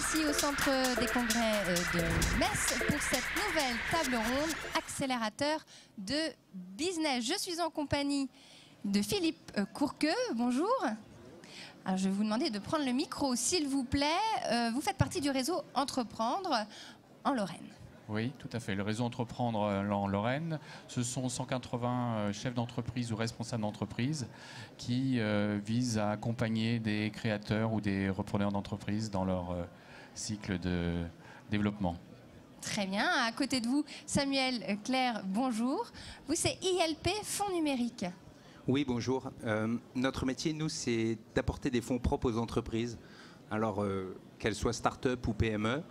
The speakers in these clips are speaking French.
ici au Centre des Congrès de Metz pour cette nouvelle table ronde accélérateur de business. Je suis en compagnie de Philippe Courqueux. Bonjour. Alors, je vais vous demander de prendre le micro, s'il vous plaît. Vous faites partie du réseau Entreprendre en Lorraine. Oui, tout à fait. Le réseau Entreprendre en Lorraine, ce sont 180 chefs d'entreprise ou responsables d'entreprise qui visent à accompagner des créateurs ou des repreneurs d'entreprise dans leur cycle de développement. Très bien. À côté de vous, Samuel Claire, bonjour. Vous, c'est ILP Fonds Numérique. Oui, bonjour. Notre métier, nous, c'est d'apporter des fonds propres aux entreprises, alors qu'elles soient start-up ou PME.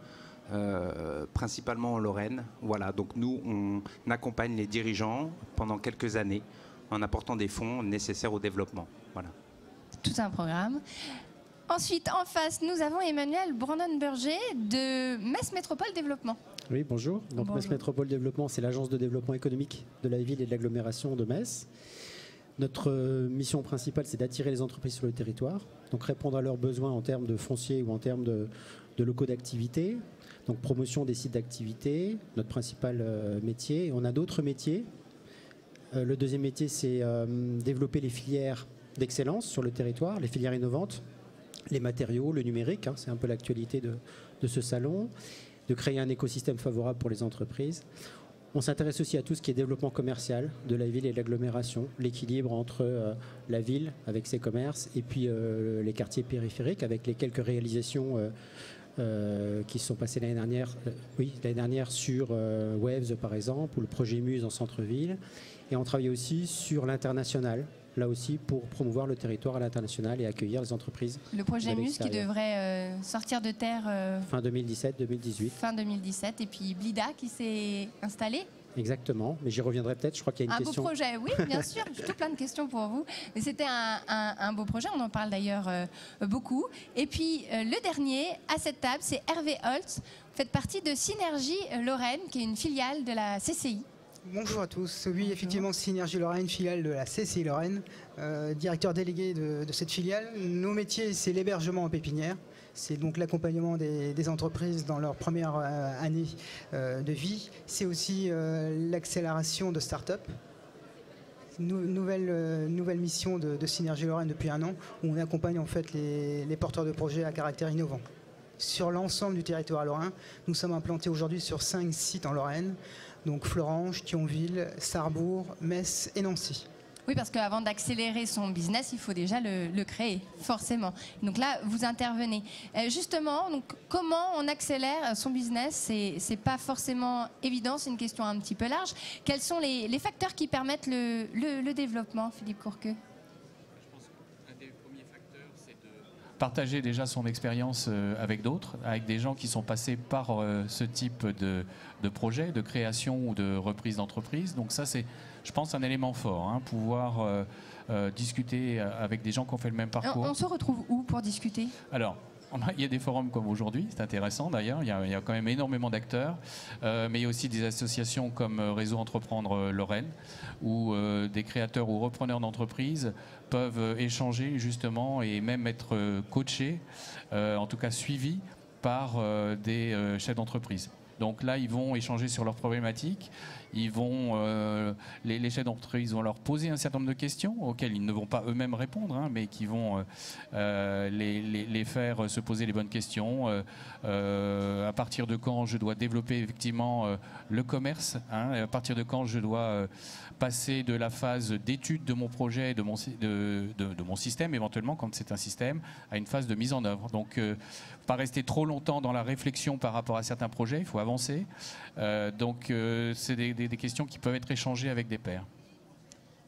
Principalement en Lorraine. Voilà, donc nous, on accompagne les dirigeants pendant quelques années en apportant des fonds nécessaires au développement. Voilà. Tout un programme. Ensuite, en face, nous avons Emmanuel Brandon-Berger de Metz Métropole Développement. Oui, bonjour. Donc, Metz Métropole Développement, c'est l'agence de développement économique de la ville et de l'agglomération de Metz. Notre mission principale, c'est d'attirer les entreprises sur le territoire, donc répondre à leurs besoins en termes de foncier ou en termes de locaux d'activité. Donc promotion des sites d'activité, notre principal métier. On a d'autres métiers. Le deuxième métier, c'est développer les filières d'excellence sur le territoire, les filières innovantes, les matériaux, le numérique, c'est un peu l'actualité de ce salon, de créer un écosystème favorable pour les entreprises. On s'intéresse aussi à tout ce qui est développement commercial de la ville et de l'agglomération, l'équilibre entre la ville avec ses commerces et puis les quartiers périphériques avec les quelques réalisations qui se sont passées l'année dernière sur Waves par exemple, ou le projet Muse en centre-ville. Et on travaille aussi sur l'international, là aussi pour promouvoir le territoire à l'international et accueillir les entreprises. Le projet Muse qui devrait sortir de terre fin 2017-2018. Fin 2017, et puis Blida qui s'est installé. Exactement, mais j'y reviendrai peut-être, je crois qu'il y a une question. Un beau projet, oui, bien sûr, j'ai tout plein de questions pour vous. Mais c'était un beau projet, on en parle d'ailleurs beaucoup. Et puis le dernier à cette table, c'est Hervé Holtz. Vous faites partie de Synergie Lorraine, qui est une filiale de la CCI. Bonjour à tous. Oui, effectivement, Synergie Lorraine, filiale de la CCI Lorraine, directeur délégué de cette filiale. Nos métiers, c'est l'hébergement en pépinière. C'est donc l'accompagnement des entreprises dans leur première année de vie. C'est aussi l'accélération de start-up. Nouvelle mission de Synergie Lorraine depuis 1 an, où on accompagne en fait les porteurs de projets à caractère innovant. Sur l'ensemble du territoire lorrain, nous sommes implantés aujourd'hui sur 5 sites en Lorraine, donc Florange, Thionville, Sarrebourg, Metz et Nancy. Oui, parce qu'avant d'accélérer son business, il faut déjà le créer, forcément. Donc là, vous intervenez. Justement, donc, comment on accélère son business? C'est pas forcément évident, c'est une question un petit peu large. Quels sont les facteurs qui permettent le développement, Philippe Courqueux? Partager déjà son expérience avec d'autres, avec des gens qui sont passés par ce type de projet, de création ou de reprise d'entreprise. Donc ça, c'est, je pense, un élément fort, pouvoir discuter avec des gens qui ont fait le même parcours. On se retrouve où pour discuter? Alors, il y a des forums comme aujourd'hui, c'est intéressant d'ailleurs, il y a quand même énormément d'acteurs, mais il y a aussi des associations comme Réseau Entreprendre Lorraine, où des créateurs ou repreneurs d'entreprises peuvent échanger justement et même être coachés, en tout cas suivis par des chefs d'entreprise. Donc là, ils vont échanger sur leurs problématiques. Les chefs d'entreprise vont leur poser un certain nombre de questions auxquelles ils ne vont pas eux-mêmes répondre, mais qui vont les faire se poser les bonnes questions. À partir de quand je dois développer effectivement le commerce, à partir de quand je dois passer de la phase d'étude de mon projet, de mon système, éventuellement quand c'est un système, à une phase de mise en œuvre. Donc, pas rester trop longtemps dans la réflexion par rapport à certains projets, il faut avancer. Donc, c'est des questions qui peuvent être échangées avec des pairs.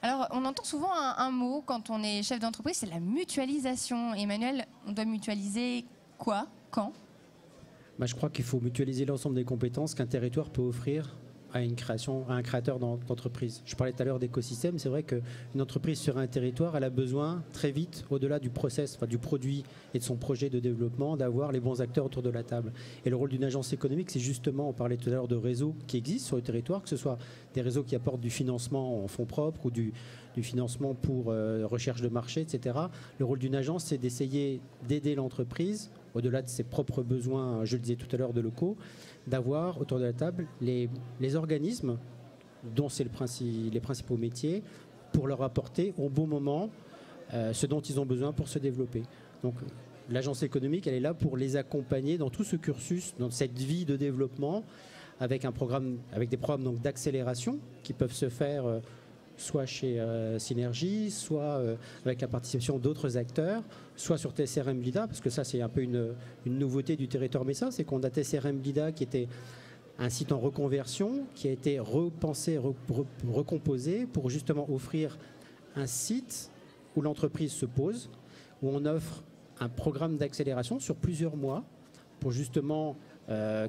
Alors, on entend souvent un mot quand on est chef d'entreprise, c'est la mutualisation. Emmanuel, on doit mutualiser quoi? Quand? Je crois qu'il faut mutualiser l'ensemble des compétences qu'un territoire peut offrir à un créateur d'entreprise. Je parlais tout à l'heure d'écosystème. C'est vrai qu'une entreprise sur un territoire, elle a besoin très vite, au-delà du process, du produit et de son projet de développement, d'avoir les bons acteurs autour de la table. Et le rôle d'une agence économique, c'est justement, on parlait tout à l'heure de réseaux qui existent sur le territoire, que ce soit des réseaux qui apportent du financement en fonds propres ou du financement pour recherche de marché, etc. Le rôle d'une agence, c'est d'essayer d'aider l'entreprise au-delà de ses propres besoins, je le disais tout à l'heure, de locaux, d'avoir autour de la table les organismes dont c'est les principaux métiers, pour leur apporter au bon moment ce dont ils ont besoin pour se développer. Donc l'agence économique, elle est là pour les accompagner dans tout ce cursus, dans cette vie de développement, avec des programmes donc d'accélération qui peuvent se faire soit chez Synergie, soit avec la participation d'autres acteurs, soit sur TSRM Lida, parce que ça c'est un peu une nouveauté du territoire messin, c'est qu'on a TSRM Lida qui était un site en reconversion, qui a été repensé, recomposé pour justement offrir un site où l'entreprise se pose, où on offre un programme d'accélération sur plusieurs mois pour justement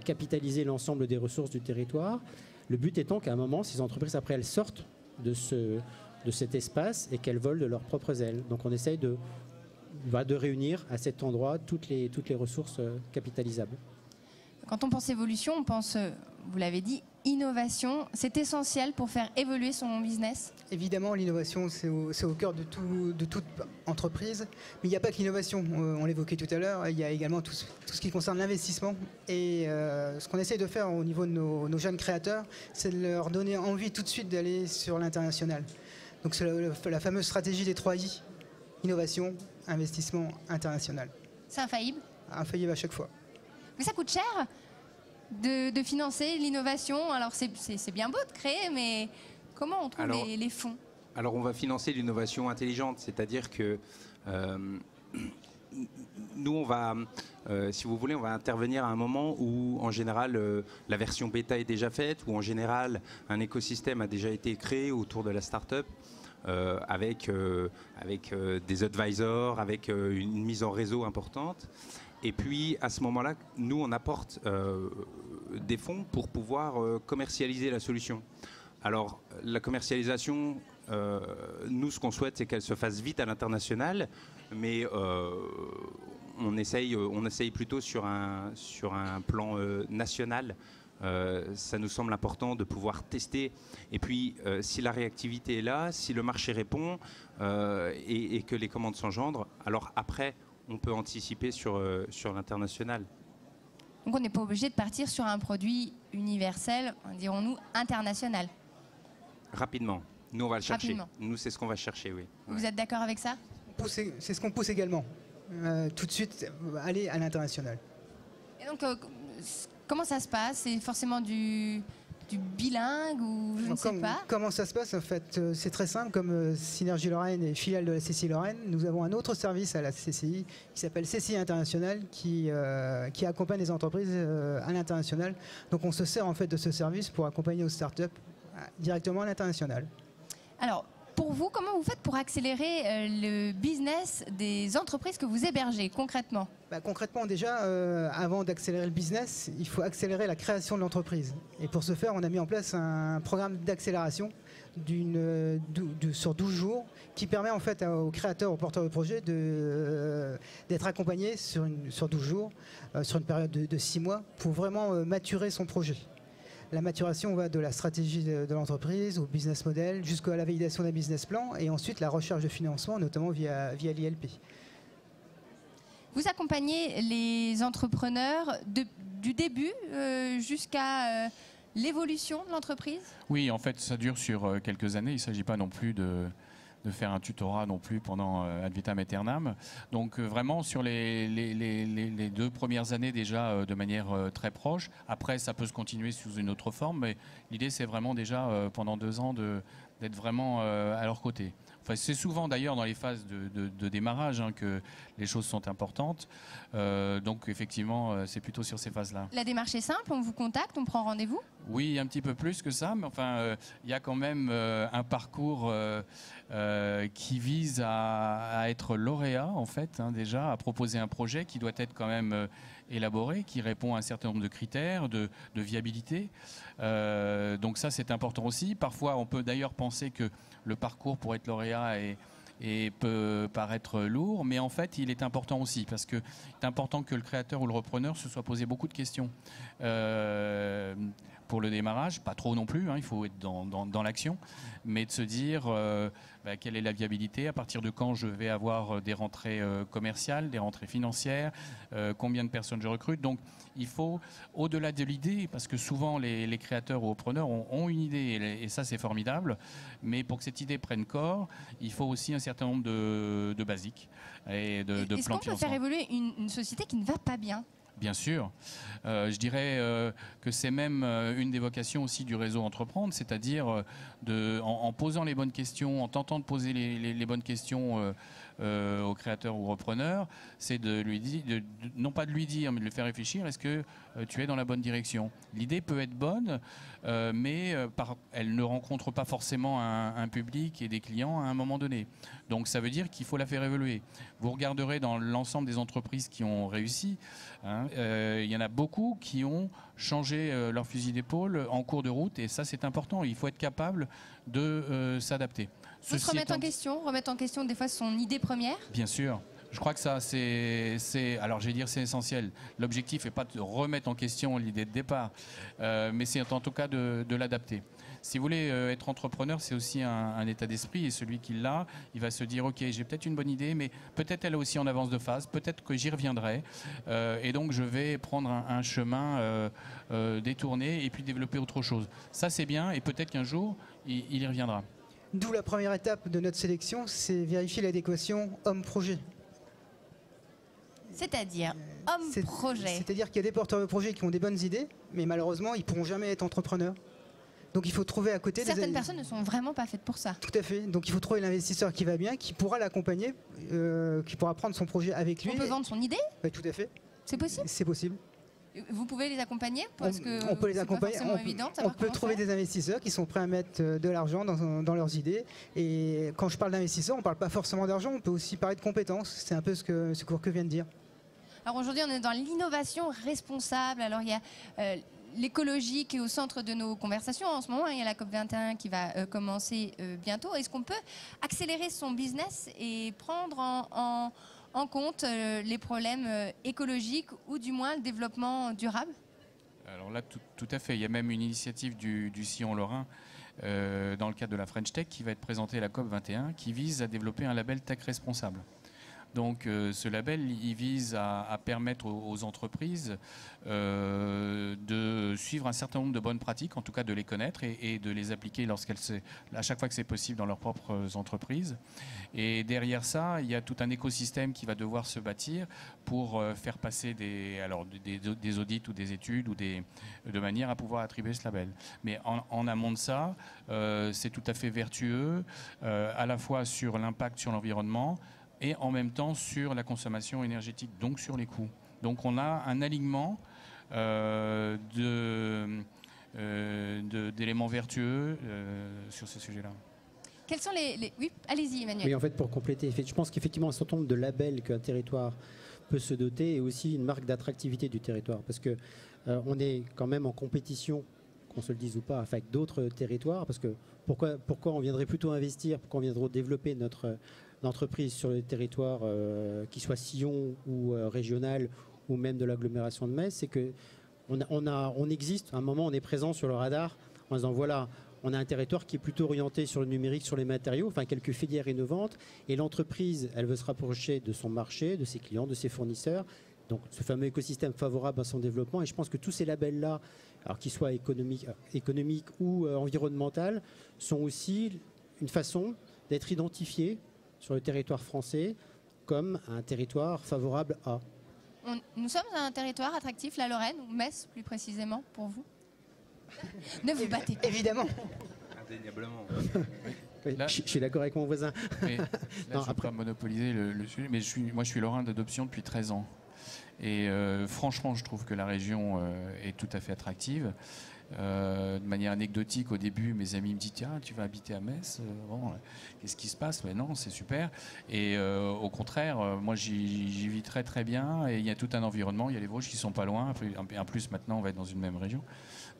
capitaliser l'ensemble des ressources du territoire. Le but étant qu'à un moment, ces entreprises, après, elles sortent de cet espace et qu'elles volent de leurs propres ailes. Donc on essaye de réunir à cet endroit toutes les ressources capitalisables. Quand on pense évolution, on pense, vous l'avez dit, innovation. C'est essentiel pour faire évoluer son business? Évidemment, l'innovation, c'est au cœur de toute entreprise. Mais il n'y a pas que l'innovation. On l'évoquait tout à l'heure. Il y a également tout ce qui concerne l'investissement. Et ce qu'on essaye de faire au niveau de nos jeunes créateurs, c'est de leur donner envie tout de suite d'aller sur l'international. Donc c'est la fameuse stratégie des 3 I. Innovation, investissement, international. C'est infaillible? Infaillible à chaque fois. Mais ça coûte cher de financer l'innovation. Alors c'est bien beau de créer, mais comment on trouve les fonds? Alors on va financer l'innovation intelligente, c'est-à-dire que nous on va, si vous voulez, on va intervenir à un moment où en général la version bêta est déjà faite, où en général un écosystème a déjà été créé autour de la start-up. Avec des advisors, avec une mise en réseau importante. Et puis, à ce moment-là, nous, on apporte des fonds pour pouvoir commercialiser la solution. Alors, la commercialisation, nous, ce qu'on souhaite, c'est qu'elle se fasse vite à l'international, mais on essaye plutôt sur un plan national. Ça nous semble important de pouvoir tester. Et puis, si la réactivité est là, si le marché répond et que les commandes s'engendrent, alors après, on peut anticiper sur l'international. Donc on n'est pas obligé de partir sur un produit universel, dirons-nous, international. Rapidement. Nous, on va le chercher. Rapidement. Nous, c'est ce qu'on va chercher, oui. Vous êtes d'accord avec ça? C'est ce qu'on pousse également. Tout de suite, aller à l'international. Et donc, comment ça se passe? C'est forcément du bilingue ou je ne sais pas? Comment ça se passe? En fait, c'est très simple. Comme Synergie Lorraine est filiale de la CCI Lorraine, nous avons un autre service à la CCI qui s'appelle CCI International qui accompagne les entreprises à l'international. Donc on se sert en fait de ce service pour accompagner nos startups directement à l'international. Alors, pour vous, comment vous faites pour accélérer le business des entreprises que vous hébergez concrètement? Concrètement, déjà, avant d'accélérer le business, il faut accélérer la création de l'entreprise. Et pour ce faire, on a mis en place un programme d'accélération sur 12 jours qui permet en fait aux créateurs, aux porteurs de projets d'être accompagnés sur 12 jours, sur une période de 6 mois, pour vraiment maturer son projet. La maturation va de la stratégie de l'entreprise au business model jusqu'à la validation d'un business plan et ensuite la recherche de financement, notamment via l'ILP. Vous accompagnez les entrepreneurs du début jusqu'à l'évolution de l'entreprise? Oui, en fait, ça dure sur quelques années. Il ne s'agit pas non plus de faire un tutorat non plus pendant ad vitam aeternam. Donc vraiment sur les 2 premières années déjà de manière très proche. Après, ça peut se continuer sous une autre forme, mais l'idée c'est vraiment déjà pendant 2 ans d'être vraiment à leur côté. Enfin, c'est souvent d'ailleurs dans les phases de démarrage que les choses sont importantes. Donc effectivement, c'est plutôt sur ces phases-là. La démarche est simple, on vous contacte, on prend rendez-vous? Oui, un petit peu plus que ça, mais enfin, il y a quand même un parcours qui vise à être lauréat, en fait, déjà, à proposer un projet qui doit être quand même élaboré, qui répond à un certain nombre de critères de viabilité. Donc ça, c'est important aussi. Parfois, on peut d'ailleurs penser que le parcours pour être lauréat et peut paraître lourd, mais en fait, il est important aussi, parce que c'est important que le créateur ou le repreneur se soit posé beaucoup de questions pour le démarrage, pas trop non plus, hein, il faut être dans l'action, mais de se dire quelle est la viabilité, à partir de quand je vais avoir des rentrées commerciales, des rentrées financières, combien de personnes je recrute. Donc il faut, au-delà de l'idée, parce que souvent les créateurs ou repreneurs ont une idée, et ça c'est formidable, mais pour que cette idée prenne corps, il faut aussi un certain nombre de basiques et de plans de financement. Est-ce qu'on peut faire évoluer une société qui ne va pas bien ? Bien sûr. Je dirais que c'est même une des vocations aussi du réseau Entreprendre, c'est-à-dire en posant les bonnes questions, en tentant de poser les bonnes questions aux créateurs ou repreneurs, c'est de lui dire, non pas de lui dire, mais de le faire réfléchir, est-ce que tu es dans la bonne direction? L'idée peut être bonne, mais elle ne rencontre pas forcément un public et des clients à un moment donné. Donc ça veut dire qu'il faut la faire évoluer. Vous regarderez dans l'ensemble des entreprises qui ont réussi, hein, il y en a beaucoup qui ont changé leur fusil d'épaule en cours de route, et ça c'est important, il faut être capable de s'adapter. Se remettre en question des fois son idée première. Bien sûr. Je crois que ça, alors je vais dire c'est essentiel. L'objectif n'est pas de remettre en question l'idée de départ, mais c'est en tout cas de l'adapter. Si vous voulez être entrepreneur, c'est aussi un état d'esprit, et celui qui l'a, il va se dire ok, j'ai peut-être une bonne idée, mais peut-être elle est aussi en avance de phase, peut-être que j'y reviendrai, et donc je vais prendre un chemin détourné et puis développer autre chose. Ça c'est bien, et peut-être qu'un jour il y reviendra. D'où la première étape de notre sélection, c'est vérifier l'adéquation homme-projet. C'est-à-dire homme-projet. C'est-à-dire qu'il y a des porteurs de projets qui ont des bonnes idées, mais malheureusement, ils ne pourront jamais être entrepreneurs. Donc il faut trouver à côté... Certaines personnes ne sont vraiment pas faites pour ça. Tout à fait. Donc il faut trouver l'investisseur qui va bien, qui pourra l'accompagner, qui pourra prendre son projet avec lui. On peut vendre son idée ? Oui, tout à fait. C'est possible ? C'est possible. Vous pouvez les accompagner parce que on peut les accompagner. On peut trouver des investisseurs qui sont prêts à mettre de l'argent dans leurs idées. Et quand je parle d'investisseurs, on ne parle pas forcément d'argent, on peut aussi parler de compétences. C'est un peu ce que Courqueux vient de dire. Alors aujourd'hui, on est dans l'innovation responsable. Alors il y a l'écologie qui est au centre de nos conversations en ce moment. Il y a la COP21 qui va commencer bientôt. Est-ce qu'on peut accélérer son business et prendre en compte les problèmes écologiques ou du moins le développement durable? Alors là, tout à fait. Il y a même une initiative du Sillon Lorrain dans le cadre de la French Tech qui va être présentée à la COP21 qui vise à développer un label tech responsable. Donc ce label, il vise à permettre aux entreprises de suivre un certain nombre de bonnes pratiques, en tout cas de les connaître et de les appliquer à chaque fois que c'est possible dans leurs propres entreprises. Et derrière ça, il y a tout un écosystème qui va devoir se bâtir pour faire passer des audits ou des études de manière à pouvoir attribuer ce label. Mais en amont de ça, c'est tout à fait vertueux, à la fois sur l'impact sur l'environnement, et en même temps sur la consommation énergétique, donc sur les coûts. Donc on a un alignement d'éléments vertueux sur ce sujet-là. Quels sont les... Oui, allez-y Emmanuel. Oui, en fait, pour compléter, je pense qu'effectivement, un certain nombre de labels qu'un territoire peut se doter est aussi une marque d'attractivité du territoire. Parce que on est quand même en compétition, qu'on se le dise ou pas, avec d'autres territoires. Parce que pourquoi on viendrait plutôt investir, pourquoi on viendrait développer notre entreprise sur le territoire, qui soit sillon ou régional ou même de l'agglomération de Metz, c'est que on existe, à un moment on est présent sur le radar en disant voilà, on a un territoire qui est plutôt orienté sur le numérique, sur les matériaux, enfin quelques filières innovantes, et l'entreprise, elle veut se rapprocher de son marché, de ses clients, de ses fournisseurs, donc ce fameux écosystème favorable à son développement. Et je pense que tous ces labels-là, alors qu'ils soient économiques ou environnementaux, sont aussi une façon d'être identifiés sur le territoire français comme un territoire favorable à. Nous sommes un territoire attractif, la Lorraine, ou Metz plus précisément, pour vous? Ne vous battez pas. Évidemment. Indéniablement. Oui, je suis d'accord avec mon voisin. Mais là, je ne veux pas monopoliser le sujet, mais moi je suis lorrain d'adoption depuis 13 ans. Et franchement, je trouve que la région est tout à fait attractive. De manière anecdotique, au début, mes amis me disent tiens, tu vas habiter à Metz, qu'est-ce qui se passe? Mais non, c'est super. Et au contraire, moi j'y vis très très bien. Et il y a tout un environnement. Il y a les Vosges qui sont pas loin. En plus, maintenant, on va être dans une même région.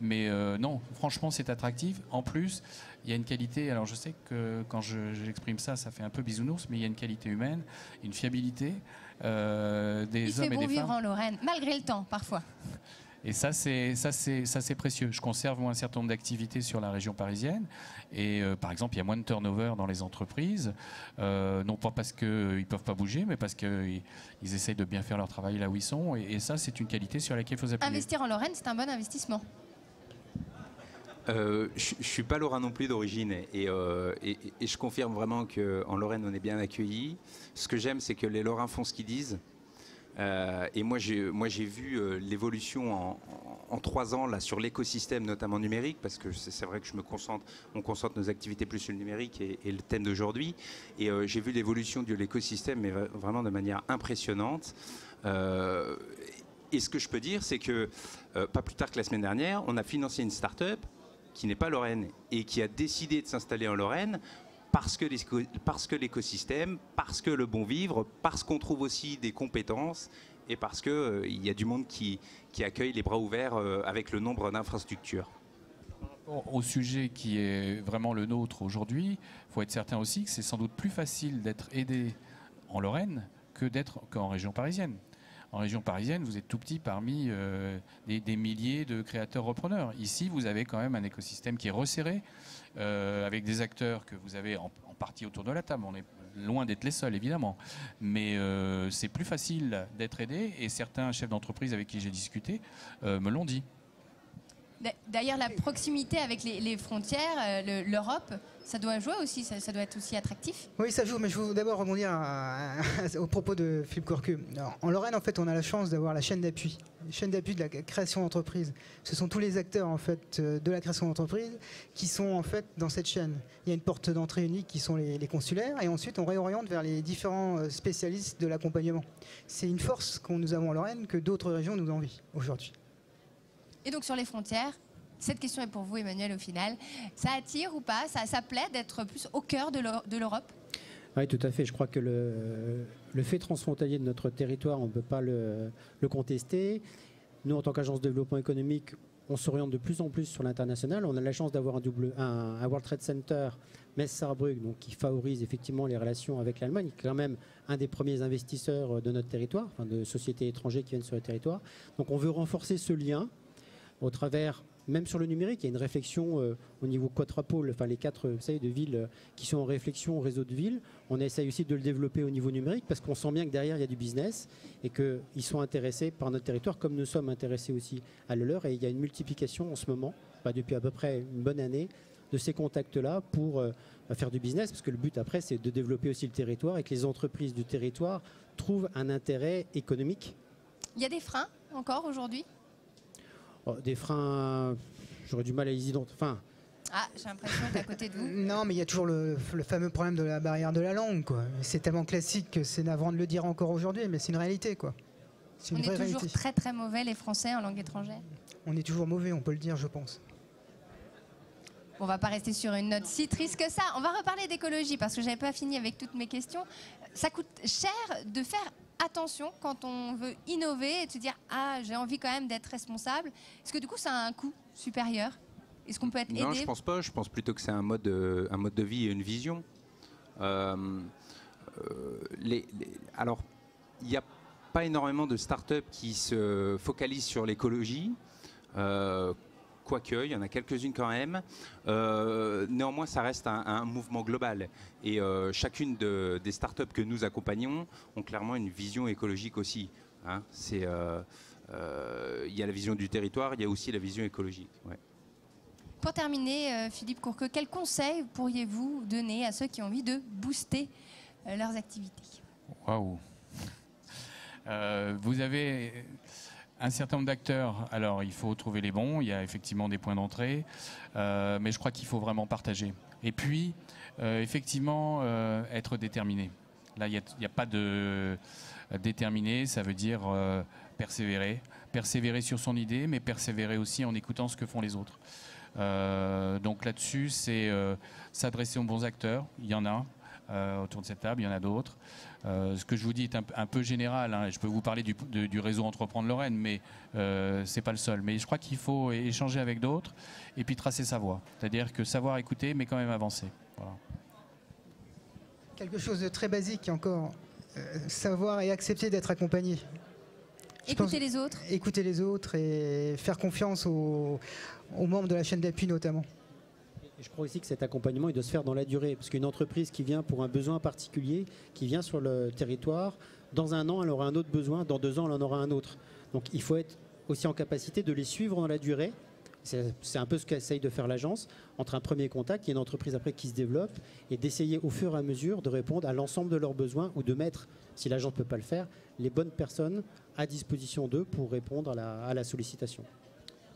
Mais non, franchement, c'est attractif. En plus, il y a une qualité. Alors, je sais que quand j'exprime ça, ça fait un peu bisounours, mais il y a une qualité humaine, une fiabilité des hommes et des femmes. Il fait bon vivre en Lorraine, malgré le temps, parfois. Et ça, c'est précieux. Je conserve moi un certain nombre d'activités sur la région parisienne. Et par exemple, il y a moins de turnover dans les entreprises, non pas parce qu'ils ne peuvent pas bouger, mais parce qu'ils essayent de bien faire leur travail là où ils sont. Et ça, c'est une qualité sur laquelle il faut s'appuyer. Investir en Lorraine, c'est un bon investissement. Je ne suis pas lorrain non plus d'origine et je confirme vraiment qu'en Lorraine, on est bien accueillis. Ce que j'aime, c'est que les Lorrains font ce qu'ils disent. Et moi, j'ai vu l'évolution en 3 ans là, sur l'écosystème, notamment numérique, parce que c'est vrai que on concentre nos activités plus sur le numérique et le thème d'aujourd'hui. Et j'ai vu l'évolution de l'écosystème, mais vraiment de manière impressionnante. Et ce que je peux dire, c'est que pas plus tard que la semaine dernière, on a financé une start-up qui n'est pas lorraine et qui a décidé de s'installer en Lorraine parce que l'écosystème, parce que le bon vivre, parce qu'on trouve aussi des compétences et parce qu'il y a du monde qui accueille les bras ouverts avec le nombre d'infrastructures. Au sujet qui est vraiment le nôtre aujourd'hui, il faut être certain aussi que c'est sans doute plus facile d'être aidé en Lorraine qu'en région parisienne. En région parisienne, vous êtes tout petit parmi des milliers de créateurs-repreneurs. Ici, vous avez quand même un écosystème qui est resserré, avec des acteurs que vous avez en partie autour de la table. On est loin d'être les seuls, évidemment. Mais c'est plus facile d'être aidé, et certains chefs d'entreprise avec qui j'ai discuté me l'ont dit. D'ailleurs, la proximité avec les frontières, l'Europe, ça doit jouer aussi, ça doit être aussi attractif. Oui, ça joue, mais je veux d'abord rebondir au propos de Philippe Courqueux. En Lorraine, en fait, on a la chance d'avoir la chaîne d'appui. La chaîne d'appui de la création d'entreprise. Ce sont tous les acteurs en fait, de la création d'entreprise qui sont en fait dans cette chaîne. Il y a une porte d'entrée unique qui sont les consulaires, et ensuite on réoriente vers les différents spécialistes de l'accompagnement. C'est une force que nous avons en Lorraine que d'autres régions nous envient aujourd'hui. Et donc sur les frontières, cette question est pour vous, Emmanuel, au final. Ça attire ou pas? Ça plaît d'être plus au cœur de l'Europe? Oui, tout à fait. Je crois que le fait transfrontalier de notre territoire, on ne peut pas le contester. Nous, en tant qu'agence de développement économique, on s'oriente de plus en plus sur l'international. On a la chance d'avoir un World Trade Center, Metz-Saarbrück, donc qui favorise effectivement les relations avec l'Allemagne, qui est quand même un des premiers investisseurs de notre territoire, enfin de sociétés étrangères qui viennent sur le territoire. Donc on veut renforcer ce lien au travers, même sur le numérique, il y a une réflexion au niveau quadrupole, enfin les 4 de villes qui sont en réflexion au réseau de villes. On essaye aussi de le développer au niveau numérique parce qu'on sent bien que derrière il y a du business et qu'ils sont intéressés par notre territoire comme nous sommes intéressés aussi à le leur. Et il y a une multiplication en ce moment, depuis à peu près une bonne année, de ces contacts-là pour faire du business, parce que le but après c'est de développer aussi le territoire et que les entreprises du territoire trouvent un intérêt économique. Il y a des freins encore aujourd'hui? Des freins, j'aurais du mal à les identifier. Enfin, j'ai l'impression qu'à côté de vous. Non, mais il y a toujours le fameux problème de la barrière de la langue, quoi. C'est tellement classique que c'est navrant de le dire encore aujourd'hui, mais c'est une réalité, quoi. On est toujours très très mauvais, les Français, en langue étrangère. On est toujours mauvais, on peut le dire, je pense. On va pas rester sur une note si triste que ça. On va reparler d'écologie parce que j'avais pas fini avec toutes mes questions. Ça coûte cher de faire attention quand on veut innover et de se dire j'ai envie quand même d'être responsable. Est-ce que du coup ça a un coût supérieur? Est-ce qu'on peut être aidé? Non, je pense pas. Je pense plutôt que c'est un mode de vie et une vision. Alors, il n'y a pas énormément de startups qui se focalisent sur l'écologie. Quoique, il y en a quelques-unes quand même. Néanmoins, ça reste un mouvement global. Et chacune des startups que nous accompagnons ont clairement une vision écologique aussi. Hein. Il y a la vision du territoire, il y a aussi la vision écologique. Ouais. Pour terminer, Philippe Courqueux, quels conseils pourriez-vous donner à ceux qui ont envie de booster leurs activités? Waouh! Vous avez un certain nombre d'acteurs, alors il faut trouver les bons, il y a effectivement des points d'entrée, mais je crois qu'il faut vraiment partager. Et puis, effectivement, être déterminé. Là, il n'y a pas de déterminé, ça veut dire persévérer. Persévérer sur son idée, mais persévérer aussi en écoutant ce que font les autres. Donc là-dessus, c'est s'adresser aux bons acteurs, il y en a. Autour de cette table, il y en a d'autres. Ce que je vous dis est un peu général. Hein. Je peux vous parler du réseau Entreprendre Lorraine, mais ce n'est pas le seul. Mais je crois qu'il faut échanger avec d'autres et puis tracer sa voie. C'est-à-dire que savoir écouter, mais quand même avancer. Voilà. Quelque chose de très basique encore. Savoir et accepter d'être accompagné. Écouter les autres. Écouter les autres et faire confiance aux membres de la chaîne d'appui notamment. Et je crois aussi que cet accompagnement il doit se faire dans la durée, parce qu'une entreprise qui vient pour un besoin particulier, qui vient sur le territoire, dans un an elle aura un autre besoin, dans 2 ans elle en aura un autre. Donc il faut être aussi en capacité de les suivre dans la durée. C'est un peu ce qu'essaye de faire l'agence, entre un premier contact, il y a une entreprise après qui se développe, et d'essayer au fur et à mesure de répondre à l'ensemble de leurs besoins, ou de mettre, si l'agence ne peut pas le faire, les bonnes personnes à disposition d'eux pour répondre à la sollicitation.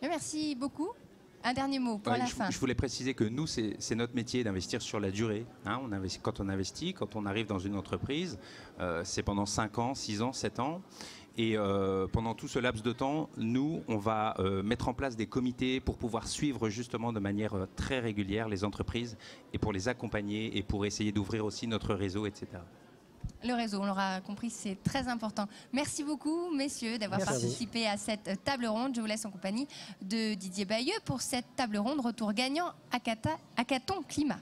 Merci beaucoup. Un dernier mot pour la fin. Je voulais préciser que nous, c'est notre métier d'investir sur la durée. Hein, quand on investit, quand on arrive dans une entreprise, c'est pendant 5 ans, 6 ans, 7 ans. Et pendant tout ce laps de temps, nous, on va mettre en place des comités pour pouvoir suivre justement de manière très régulière les entreprises et pour les accompagner et pour essayer d'ouvrir aussi notre réseau, etc. Le réseau, on l'aura compris, c'est très important. Merci beaucoup, messieurs, d'avoir participé à cette table ronde. Je vous laisse en compagnie de Didier Bayeux pour cette table ronde retour gagnant Hackathon Climat.